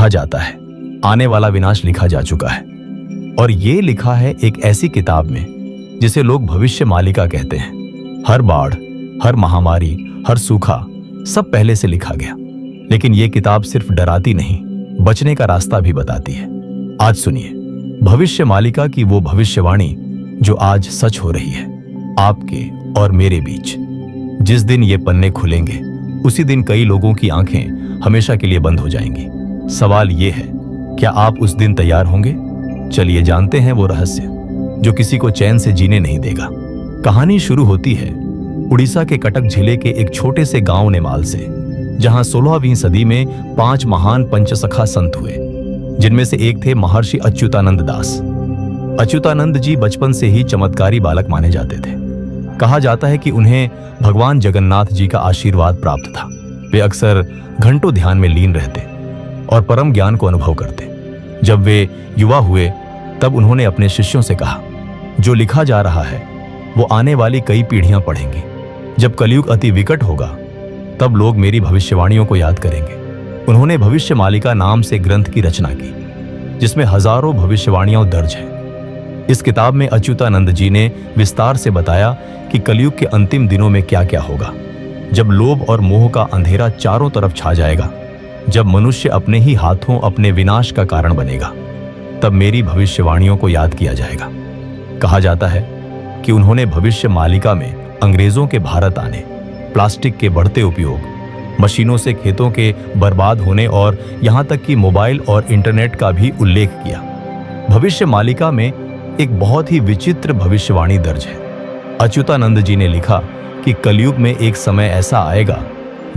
कहा जाता है आने वाला विनाश लिखा जा चुका है, और ये लिखा है एक ऐसी किताब में जिसे लोग भविष्य मालिका कहते हैं। हर बाढ़, हर महामारी, हर सूखा सब पहले से लिखा गया, लेकिन ये किताब सिर्फ डराती नहीं, बचने का रास्ता भी बताती है। आज सुनिए भविष्य मालिका की वो भविष्यवाणी जो आज सच हो रही है आपके और मेरे बीच। जिस दिन ये पन्ने खुलेंगे उसी दिन कई लोगों की आंखें हमेशा के लिए बंद हो जाएंगी। सवाल ये है, क्या आप उस दिन तैयार होंगे? चलिए जानते हैं वो रहस्य जो किसी को चैन से जीने नहीं देगा। कहानी शुरू होती है उड़ीसा के कटक जिले के एक छोटे से गांव नेमाल से, जहां 16वीं सदी में 5 महान पंचसखा संत हुए, जिनमें से एक थे महर्षि अच्युतानंद दास। अच्युतानंद जी बचपन से ही चमत्कारी बालक माने जाते थे। कहा जाता है कि उन्हें भगवान जगन्नाथ जी का आशीर्वाद प्राप्त था। वे अक्सर घंटों ध्यान में लीन रहते और परम ज्ञान को अनुभव करते। जब वे युवा हुए तब उन्होंने अपने शिष्यों से कहा, जो लिखा जा रहा है वो आने वाली कई पीढ़ियां पढ़ेंगी। जब कलयुग अति विकट होगा तब लोग मेरी भविष्यवाणियों को याद करेंगे। उन्होंने भविष्य मालिका नाम से ग्रंथ की रचना की, जिसमें हजारों भविष्यवाणियां दर्ज हैं। इस किताब में अच्युतानंद जी ने विस्तार से बताया कि कलयुग के अंतिम दिनों में क्या क्या होगा, जब लोभ और मोह का अंधेरा चारों तरफ छा जाएगा, जब मनुष्य अपने ही हाथों अपने विनाश का कारण बनेगा, तब मेरी भविष्यवाणियों को याद किया जाएगा। कहा जाता है कि उन्होंने भविष्य मालिका में अंग्रेजों के भारत आने, प्लास्टिक के बढ़ते उपयोग, मशीनों से खेतों के बर्बाद होने और यहां तक कि मोबाइल और इंटरनेट का भी उल्लेख किया। भविष्य मालिका में एक बहुत ही विचित्र भविष्यवाणी दर्ज है। अच्युतानंद जी ने लिखा कि कलयुग में एक समय ऐसा आएगा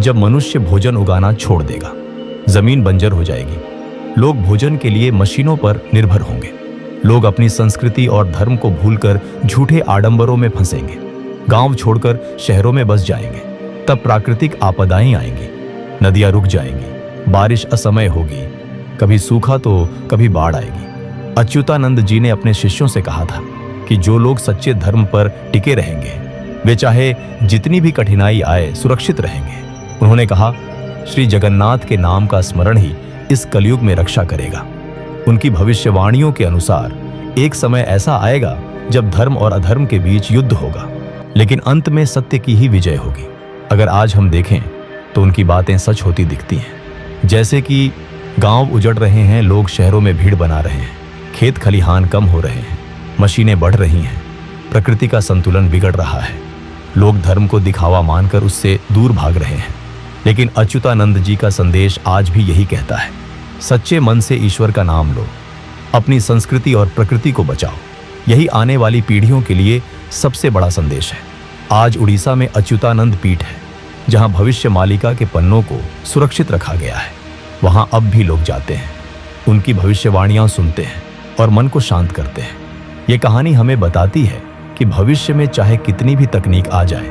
जब मनुष्य भोजन उगाना छोड़ देगा, जमीन बंजर हो जाएगी, लोग भोजन के लिए मशीनों पर निर्भर होंगे, लोग अपनी संस्कृति और धर्म को भूलकर झूठे आडंबरों में फंसेंगे, गांव छोड़कर शहरों में बस जाएंगे। तब प्राकृतिक आपदाएं आएंगी, नदियां रुक जाएंगी, बारिश असमय होगी, कभी सूखा तो कभी बाढ़ आएगी। अच्युतानंद जी ने अपने शिष्यों से कहा था कि जो लोग सच्चे धर्म पर टिके रहेंगे वे चाहे जितनी भी कठिनाई आए सुरक्षित रहेंगे। उन्होंने कहा, श्री जगन्नाथ के नाम का स्मरण ही इस कलयुग में रक्षा करेगा। उनकी भविष्यवाणियों के अनुसार एक समय ऐसा आएगा जब धर्म और अधर्म के बीच युद्ध होगा, लेकिन अंत में सत्य की ही विजय होगी। अगर आज हम देखें तो उनकी बातें सच होती दिखती हैं। जैसे कि गांव उजड़ रहे हैं, लोग शहरों में भीड़ बना रहे हैं, खेत खलिहान कम हो रहे हैं, मशीनें बढ़ रही हैं, प्रकृति का संतुलन बिगड़ रहा है, लोग धर्म को दिखावा मानकर उससे दूर भाग रहे हैं। लेकिन अच्युतानंद जी का संदेश आज भी यही कहता है, सच्चे मन से ईश्वर का नाम लो, अपनी संस्कृति और प्रकृति को बचाओ। यही आने वाली पीढ़ियों के लिए सबसे बड़ा संदेश है। आज उड़ीसा में अच्युतानंद पीठ है, जहां भविष्य मालिका के पन्नों को सुरक्षित रखा गया है। वहां अब भी लोग जाते हैं, उनकी भविष्यवाणियां सुनते हैं और मन को शांत करते हैं। ये कहानी हमें बताती है कि भविष्य में चाहे कितनी भी तकनीक आ जाए,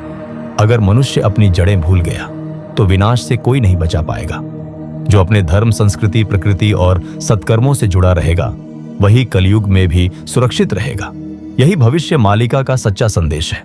अगर मनुष्य अपनी जड़ें भूल गया तो विनाश से कोई नहीं बचा पाएगा। जो अपने धर्म, संस्कृति, प्रकृति और सत्कर्मों से जुड़ा रहेगा वही कलयुग में भी सुरक्षित रहेगा। यही भविष्य मालिका का सच्चा संदेश है।